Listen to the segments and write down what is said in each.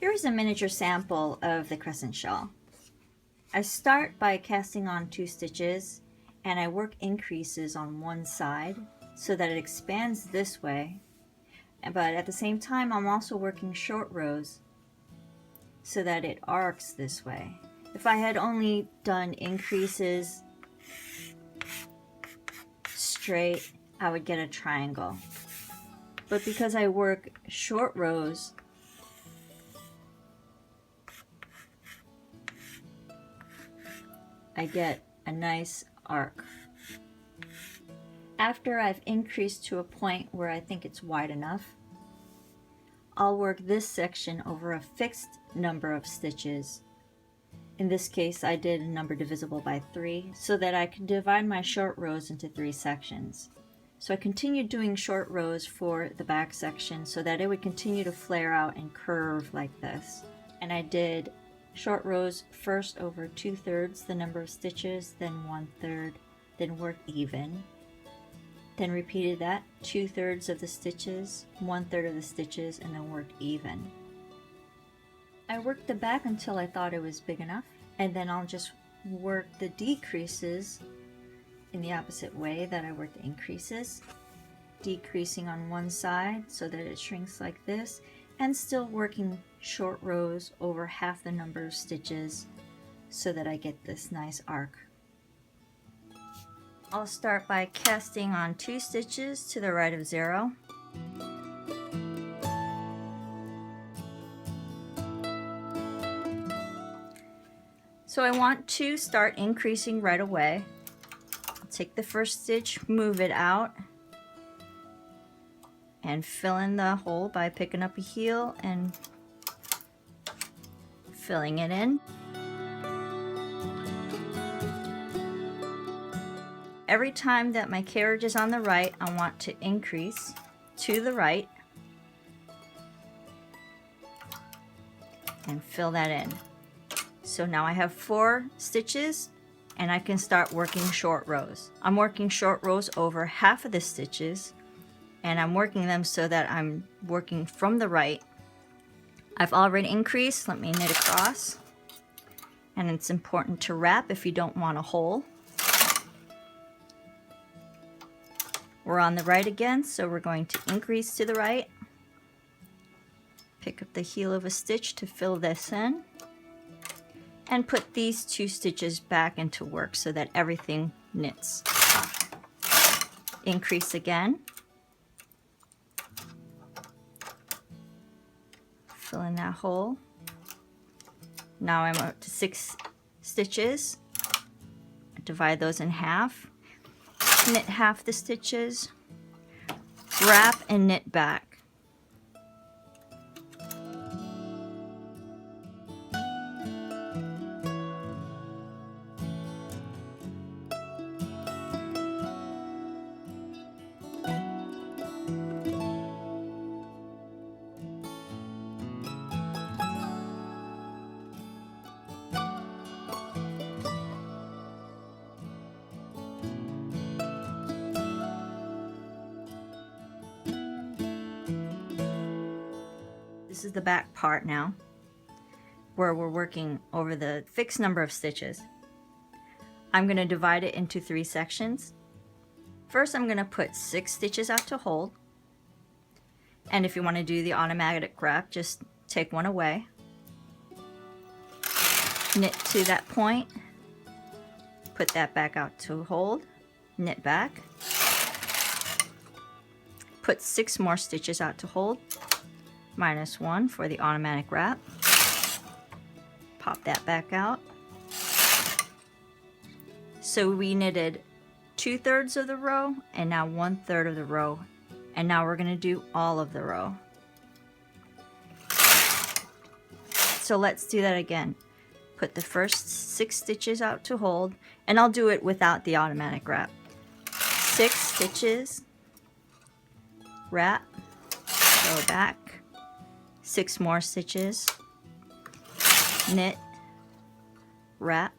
Here's a miniature sample of the crescent shawl. I start by casting on 2 stitches and I work increases on one side so that it expands this way, but at the same time I'm also working short rows so that it arcs this way. If I had only done increases straight, I would get a triangle. But because I work short rows, I get a nice arc. After I've increased to a point where I think it's wide enough, I'll work this section over a fixed number of stitches. In this case, I did a number divisible by 3 so that I can divide my short rows into 3 sections. So I continued doing short rows for the back section so that it would continue to flare out and curve like this. And I did short rows first over 2/3 the number of stitches, then 1/3, then work even. Then repeated that 2/3 of the stitches, 1/3 of the stitches, and then worked even. I worked the back until I thought it was big enough, and then I'll just work the decreases in the opposite way that I worked the increases, decreasing on one side so that it shrinks like this, and still working short rows over half the number of stitches so that I get this nice arc. I'll start by casting on 2 stitches to the right of 0. So I want to start increasing right away. I'll take the first stitch, move it out, and fill in the hole by picking up a heel and filling it in. Every time that my carriage is on the right, I want to increase to the right and fill that in. So now I have 4 stitches and I can start working short rows. I'm working short rows over half of the stitches, and I'm working them so that I'm working from the right. I've already increased. Let me knit across. And it's important to wrap if you don't want a hole. We're on the right again, so we're going to increase to the right. Pick up the heel of a stitch to fill this in. And put these 2 stitches back into work so that everything knits. Increase again. Fill in that hole. Now I'm up to 6 stitches. Divide those in half. Knit half the stitches. Wrap and knit back. This is the back part now, where we're working over the fixed number of stitches. I'm going to divide it into 3 sections. First, I'm going to put 6 stitches out to hold. And if you want to do the automatic wrap, just take one away. Knit to that point. Put that back out to hold. Knit back. Put 6 more stitches out to hold. Minus 1 for the automatic wrap. Pop that back out. So we knitted 2/3 of the row and now 1/3 of the row, and now we're going to do all of the row. So let's do that again. Put the first 6 stitches out to hold, and I'll do it without the automatic wrap. 6 stitches, wrap, go back. 6 more stitches, knit, wrap,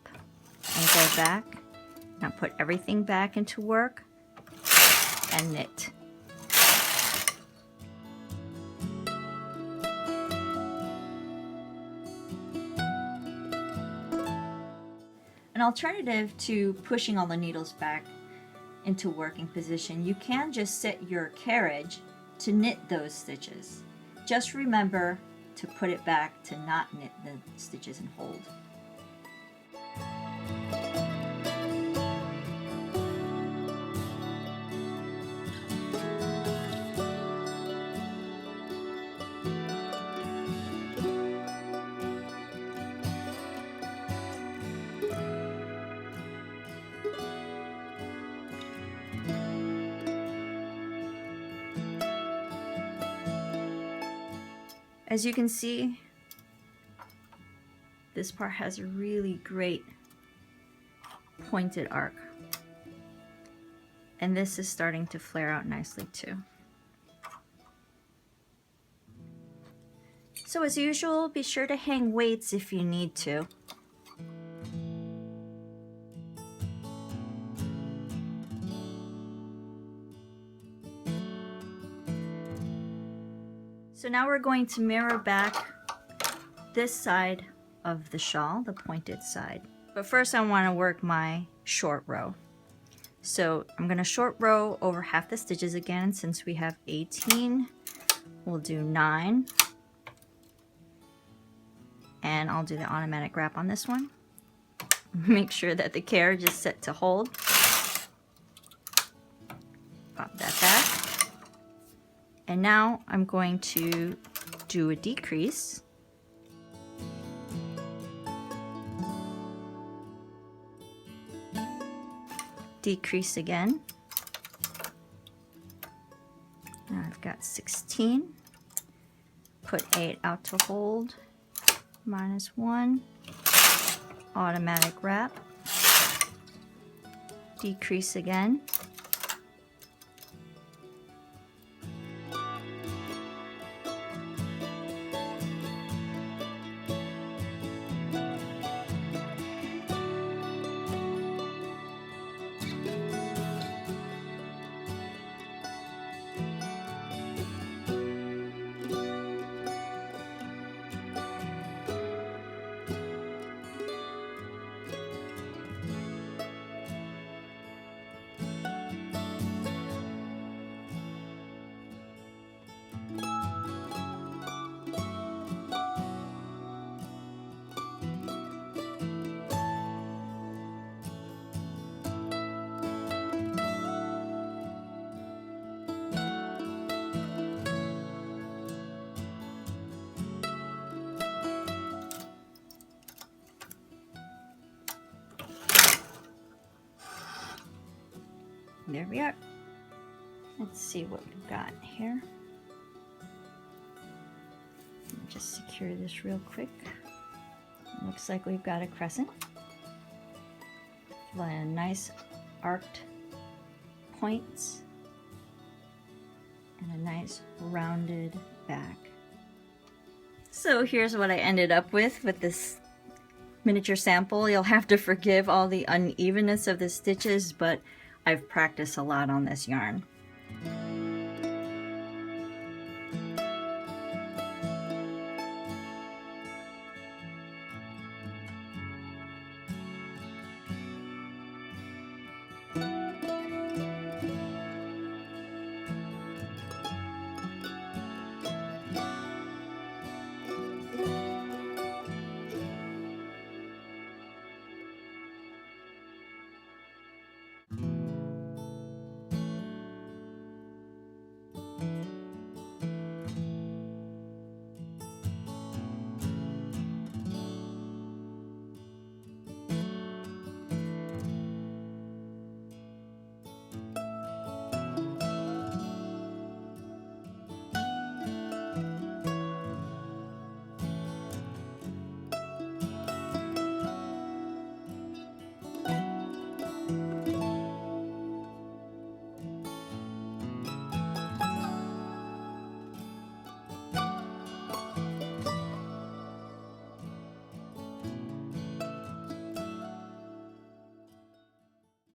and go back. Now put everything back into work and knit. An alternative to pushing all the needles back into working position, you can just set your carriage to knit those stitches. Just remember to put it back to not knit the stitches and hold. As you can see, this part has a really great pointed arc. And this is starting to flare out nicely too. So as usual, be sure to hang weights if you need to. So now we're going to mirror back this side of the shawl, the pointed side. But first I want to work my short row. So I'm going to short row over half the stitches again. Since we have 18, we'll do 9. And I'll do the automatic wrap on this one. Make sure that the carriage is set to hold. Pop that back. And now I'm going to do a decrease. Decrease again. Now I've got 16. Put 8 out to hold. -1. Automatic wrap. Decrease again. There we are. Let's see what we've got here. Let me just secure this real quick. Looks like we've got a crescent. A nice arced points and a nice rounded back. So here's what I ended up with this miniature sample. You'll have to forgive all the unevenness of the stitches, but I've practiced a lot on this yarn.